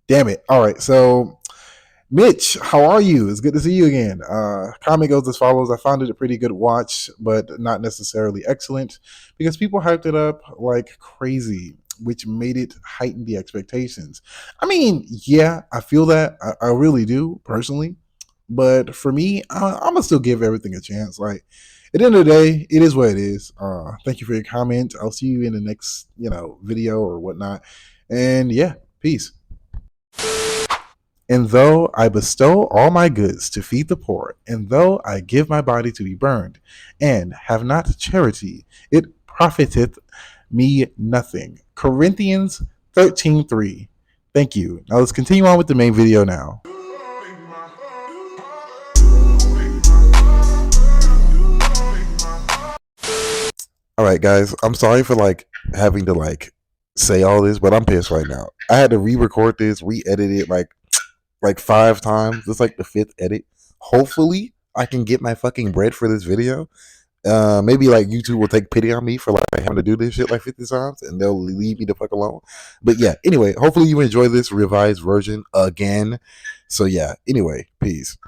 Damn it. All right. So, Mitch, how are you? It's good to see you again. Comment goes as follows. I found it a pretty good watch, but not necessarily excellent because people hyped it up like crazy, which made it heighten the expectations. I mean, yeah, I feel that. I really do, personally. But for me, I'm going to still give everything a chance. Like, at the end of the day, it is what it is. Thank you for your comment. I'll see you in the next, video or whatnot. And yeah, peace. And though I bestow all my goods to feed the poor, and though I give my body to be burned, and have not charity, it profiteth me nothing. Corinthians 13:3. Thank you. Now let's continue on with the main video now. All right, guys, I'm sorry for having to say all this, but I'm pissed right now. I had to re-record this, re-edit it like 5 times. It's like the fifth edit. Hopefully, I can get my fucking bread for this video. Maybe like YouTube will take pity on me for like having to do this shit like 50 times and they'll leave me the fuck alone. But yeah, anyway, hopefully you enjoy this revised version again. So yeah, anyway, peace.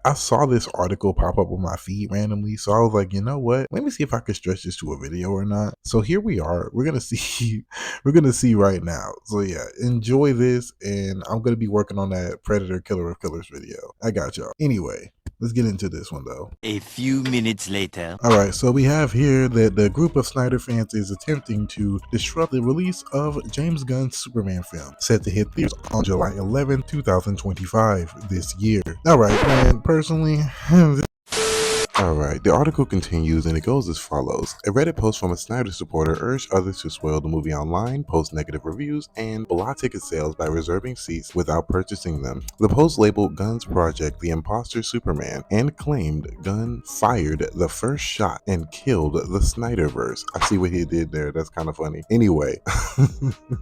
I saw this article pop up on my feed randomly, so I was like, you know what? Let me see if I can stretch this to a video or not. So here we are. We're gonna see. We're gonna see right now. So yeah, enjoy this, and I'm gonna be working on that Predator Killer of Killers video. I got y'all. Anyway, let's get into this one though. A few minutes later. All right, so we have here that the group of Snyder fans is attempting to disrupt the release of James Gunn's Superman film, set to hit theaters on July 11, 2025 this year. All right, man, personally, Alright, the article continues and it goes as follows. A Reddit post from a Snyder supporter urged others to spoil the movie online, post negative reviews, and block ticket sales by reserving seats without purchasing them. The post labeled Gunn's project The Imposter Superman and claimed Gunn fired the first shot and killed the Snyderverse. I see what he did there, that's kind of funny. Anyway,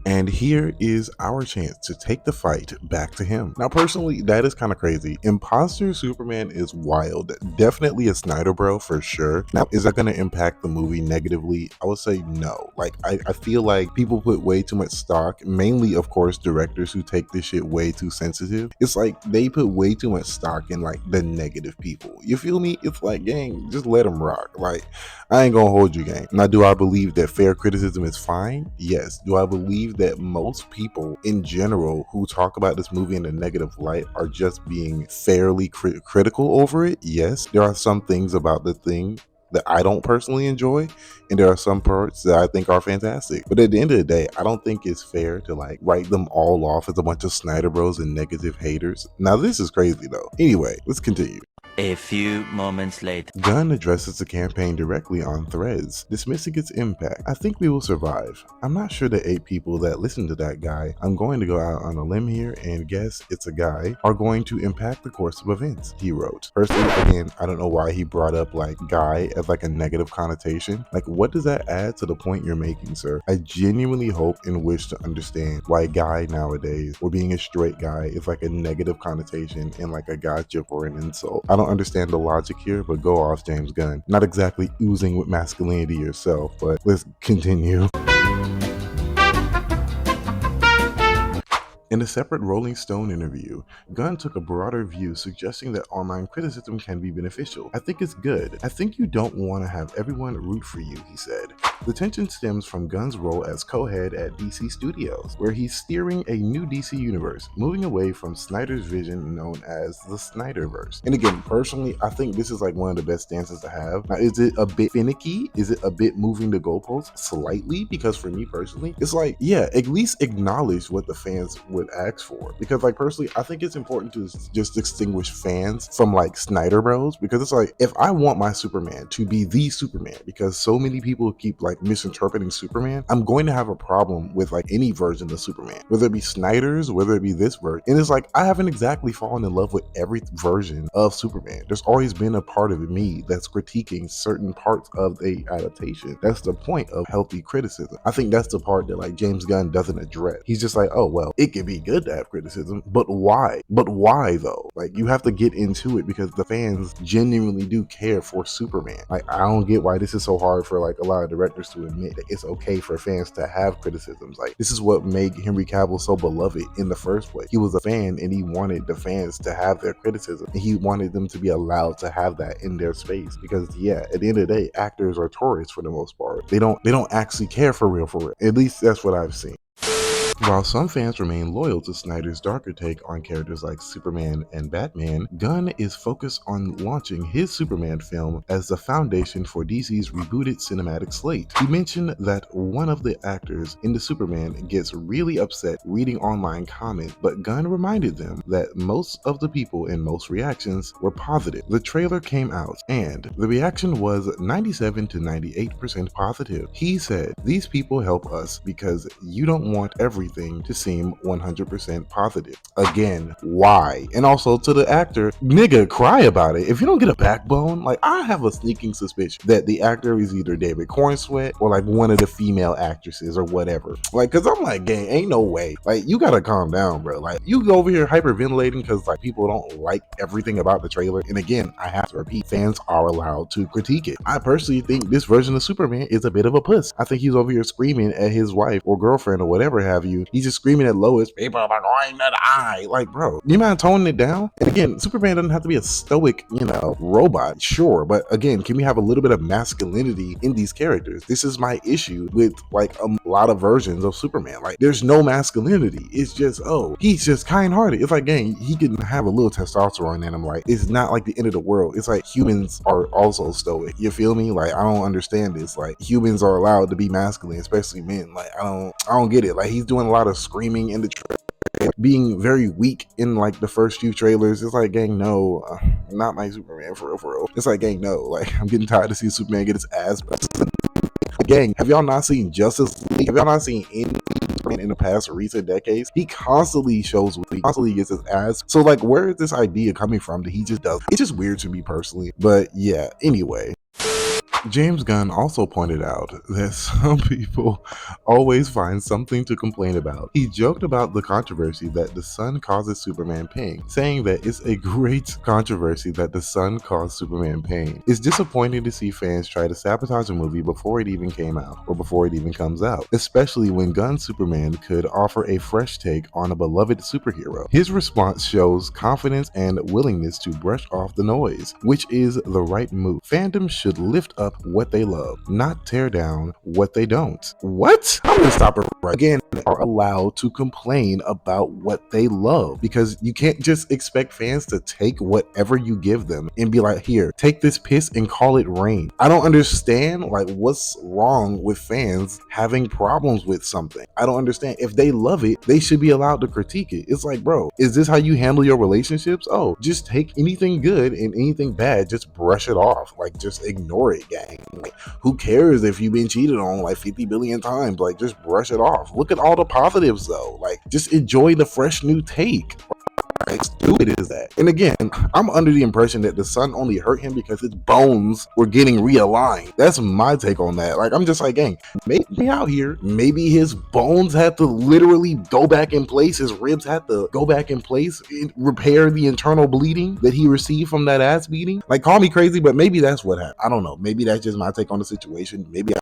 and here is our chance to take the fight back to him. Now personally, that is kind of crazy. Imposter Superman is wild. Definitely a Snyderbro for sure. Now, is that going to impact the movie negatively? I would say no. I feel like people put way too much stock, mainly, of course, directors who take this shit way too sensitive. It's like they put way too much stock in like the negative people. You feel me? It's like, gang, just let them rock. Like, I ain't gonna hold you, gang. Now, do I believe that fair criticism is fine? Yes. Do I believe that most people in general who talk about this movie in a negative light are just being fairly critical over it? Yes. There are some things about the thing that I don't personally enjoy, and there are some parts that I think are fantastic. But at the end of the day, I don't think it's fair to like write them all off as a bunch of Snyderbros and negative haters. Now this is crazy though. Anyway, let's continue. A few moments later. Gunn addresses the campaign directly on Threads, dismissing its impact. I think we will survive. I'm not sure the 8 people that listen to that guy, I'm going to go out on a limb here and guess it's a guy, are going to impact the course of events, he wrote. Personally, again, I don't know why he brought up like guy as like a negative connotation. Like, what does that add to the point you're making, sir? I genuinely hope and wish to understand why guy nowadays, or being a straight guy, is like a negative connotation and like a gotcha for an insult. I don't understand the logic here, but go off, James Gunn. Not exactly oozing with masculinity yourself, but let's continue. In a separate Rolling Stone interview, Gunn took a broader view, suggesting that online criticism can be beneficial. I think it's good. I think you don't want to have everyone root for you, he said. The tension stems from Gunn's role as co-head at DC Studios, where he's steering a new DC universe, moving away from Snyder's vision known as the Snyderverse. And again, personally, I think this is like one of the best stances to have. Now, is it a bit finicky? Is it a bit moving the goalposts slightly? Because for me personally, it's like, yeah, at least acknowledge what the fans would ask for. Because like personally, I think it's important to just distinguish fans from like Snyderbros, because it's like, if I want my Superman to be the Superman, because so many people keep like misinterpreting Superman, I'm going to have a problem with like any version of Superman, whether it be Snyder's, whether it be this version. And it's like, I haven't exactly fallen in love with every version of Superman. There's always been a part of me that's critiquing certain parts of the adaptation. That's the point of healthy criticism. I think that's the part that like James Gunn doesn't address. He's just like, oh well, it could be be good to have criticism, but why? But why though? Like, you have to get into it because the fans genuinely do care for Superman. Like, I don't get why this is so hard for like a lot of directors to admit that it's okay for fans to have criticisms. Like, this is what made Henry Cavill so beloved in the first place. He was a fan and he wanted the fans to have their criticism, and he wanted them to be allowed to have that in their space, because yeah, at the end of the day, actors are tourists for the most part. They don't actually care for real. At least that's what I've seen. While some fans remain loyal to Snyder's darker take on characters like Superman and Batman, Gunn is focused on launching his Superman film as the foundation for DC's rebooted cinematic slate. He mentioned that one of the actors in the Superman gets really upset reading online comments, but Gunn reminded them that most of the people and most reactions were positive. The trailer came out, and the reaction was 97 to 98% positive. He said, "These people help us because you don't want everything to seem 100% positive." Again, why? And also to the actor, nigga, cry about it. If you don't get a backbone, like, I have a sneaking suspicion that the actor is either David Cornsweet or like one of the female actresses or whatever. Like, cause I'm like, gang, ain't no way. Like, you gotta calm down, bro. Like, you go over here hyperventilating because like people don't like everything about the trailer. And again, I have to repeat, fans are allowed to critique it. I personally think this version of Superman is a bit of a puss. I think he's over here screaming at his wife or girlfriend or whatever have you. He's just screaming at Lois, "People are going to die." Like, bro, you mind toning it down? And again, Superman doesn't have to be a stoic, robot, sure. But again, can we have a little bit of masculinity in these characters? This is my issue with like a lot of versions of Superman. Like, there's no masculinity. It's just, oh, he's just kind-hearted. It's like, gang, he can have a little testosterone in him. Like, it's not like the end of the world. It's like humans are also stoic. You feel me? Like, I don't understand this. Like, humans are allowed to be masculine, especially men. Like, I don't get it. Like, he's doing a lot of screaming in the trailer, being very weak in like the first few trailers. It's like, gang, no, not my Superman, for real. It's like, gang, no. Like, I'm getting tired of seeing Superman get his ass busted. Gang, have y'all not seen Justice League? Have y'all not seen any in the past recent decades? He constantly shows weak, constantly gets his ass. So like, where is this idea coming from that he just does? It's just weird to me personally. But yeah, anyway. James Gunn also pointed out that some people always find something to complain about. He joked about the controversy that the sun causes Superman pain, saying that it's a great controversy that the sun caused Superman pain. It's disappointing to see fans try to sabotage a movie before it even came out, or before it even comes out, especially when Gunn's Superman could offer a fresh take on a beloved superhero. His response shows confidence and willingness to brush off the noise, which is the right move. Fandom should lift up what they love, not tear down what they don't. What? I'm gonna stop it right again. Are allowed to complain about what they love, because you can't just expect fans to take whatever you give them and be like, here, take this piss and call it rain. I don't understand, like, what's wrong with fans having problems with something. I don't understand. If they love it, they should be allowed to critique it. It's like, bro, is this how you handle your relationships? Oh, just take anything good and anything bad, just brush it off. Like, just ignore it, gang. Like, who cares if you've been cheated on like 50 billion times? Like, just brush it off. Look at all the positives though. Like, just enjoy the fresh new take. How stupid is that? And again, I'm under the impression that the sun only hurt him because his bones were getting realigned. That's my take on that. Like, I'm just like, gang, maybe out here, maybe his bones had to literally go back in place. His ribs had to go back in place and repair the internal bleeding that he received from that ass beating. Like, call me crazy, but maybe that's what happened. I don't know. Maybe that's just my take on the situation. Maybe